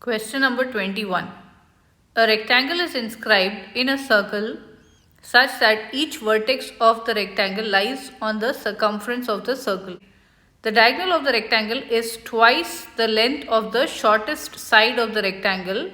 Question number 21. A rectangle is inscribed in a circle such that each vertex of the rectangle lies on the circumference of the circle. The diagonal of the rectangle is twice the length of the shortest side of the rectangle.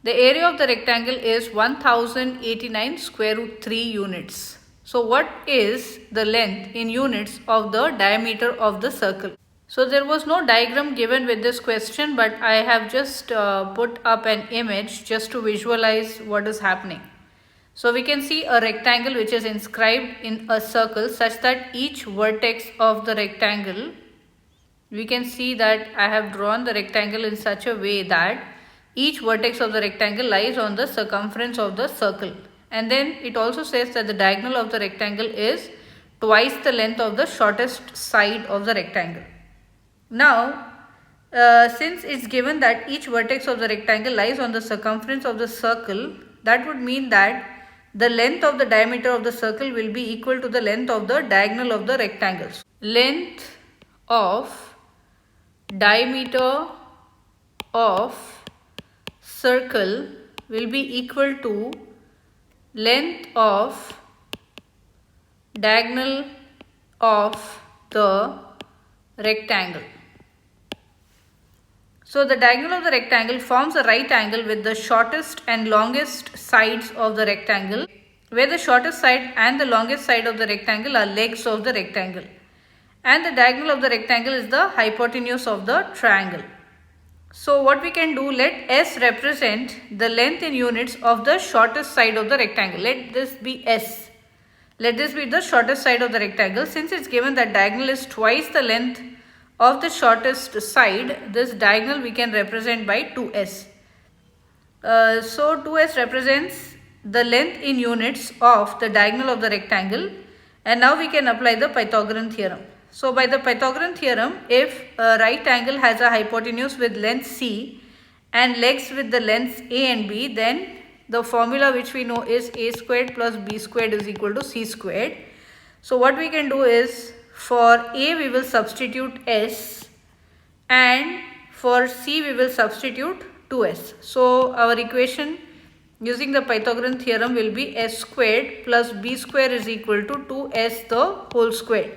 The area of the rectangle is 1089 square root 3 units. So what is the length in units of the diameter of the circle? So there was no diagram given with this question, but I have just put up an image just to visualize what is happening. So we can see a rectangle which is inscribed in a circle such that each vertex of the rectangle, we can see that I have drawn the rectangle in such a way that each vertex of the rectangle lies on the circumference of the circle. And then it also says that the diagonal of the rectangle is twice the length of the shortest side of the rectangle. Now, since it's given that each vertex of the rectangle lies on the circumference of the circle, that would mean that the length of the diameter of the circle will be equal to the length of the diagonal of the rectangles. Length of diameter of circle will be equal to length of diagonal of the rectangle. So the diagonal of the rectangle forms a right angle with the shortest and longest sides of the rectangle, where the shortest side and the longest side of the rectangle are legs of the rectangle. And the diagonal of the rectangle is the hypotenuse of the triangle. So what we can do, let S represent the length in units of the shortest side of the rectangle. Let this be S. Let this be the shortest side of the rectangle. Since it's given that diagonal is twice the length of the shortest side, this diagonal we can represent by 2S. So 2S represents the length in units of the diagonal of the rectangle, and now we can apply the Pythagorean theorem. So by the Pythagorean theorem, if a right angle has a hypotenuse with length C and legs with the lengths A and B, then the formula which we know is A squared plus B squared is equal to C squared. So what we can do is, for A we will substitute S, and for C we will substitute 2S. So our equation using the Pythagorean theorem will be S squared plus B squared is equal to 2S the whole squared.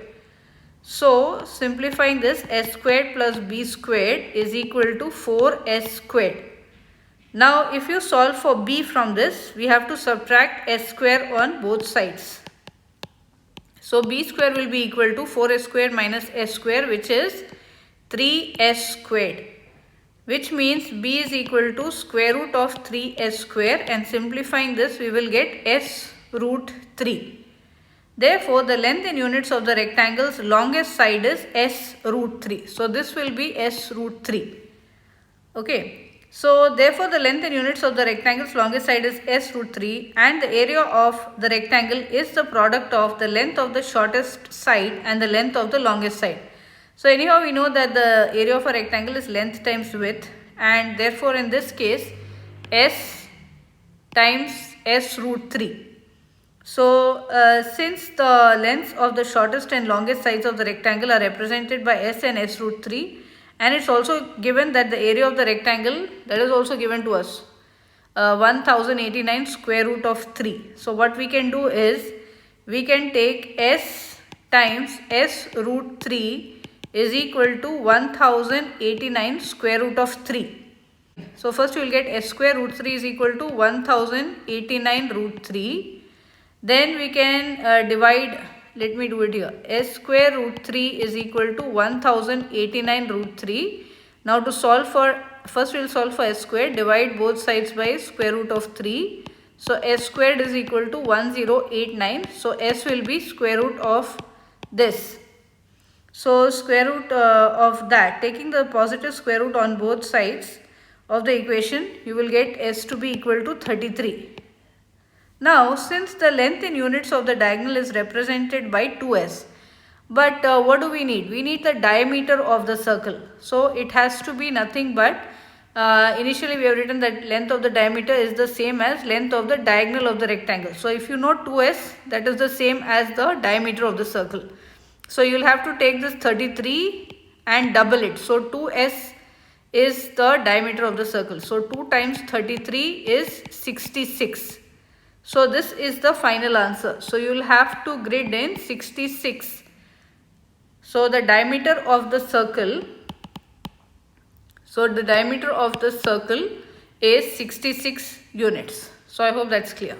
So simplifying this, S squared plus B squared is equal to 4S squared. Now if you solve for B from this, we have to subtract S square on both sides. So B square will be equal to 4S square minus S square, which is 3S squared, which means B is equal to square root of 3S square, and simplifying this we will get S root 3. Therefore the length in units of the rectangle's longest side is S root 3. So this will be S root 3. Okay. So therefore the length in units of the rectangle's longest side is S root 3, and the area of the rectangle is the product of the length of the shortest side and the length of the longest side. So anyhow we know that the area of a rectangle is length times width, and therefore in this case S times S root 3. So since the lengths of the shortest and longest sides of the rectangle are represented by S and S root 3, and it's also given that the area of the rectangle, that is also given to us, 1089 square root of 3. So what we can do is, we can take S times S root 3 is equal to 1089 square root of 3. So first we will get S square root 3 is equal to 1089 root 3. Then we can divide. Let me do it here. S square root 3 is equal to 1089 root 3. Now to solve for, first we will solve for S square, divide both sides by square root of 3. So S squared is equal to 1089. So S will be square root of this. So square root of that, taking the positive square root on both sides of the equation, you will get S to be equal to 33. Now, since the length in units of the diagonal is represented by 2S, but what do we need? We need the diameter of the circle. So it has to be nothing but, initially we have written that length of the diameter is the same as length of the diagonal of the rectangle. So if you know 2S, that is the same as the diameter of the circle. So you will have to take this 33 and double it. So 2S is the diameter of the circle. So 2 times 33 is 66. So this is the final answer. So you will have to grid in 66. So the diameter of the circle, is 66 units. So I hope that's clear.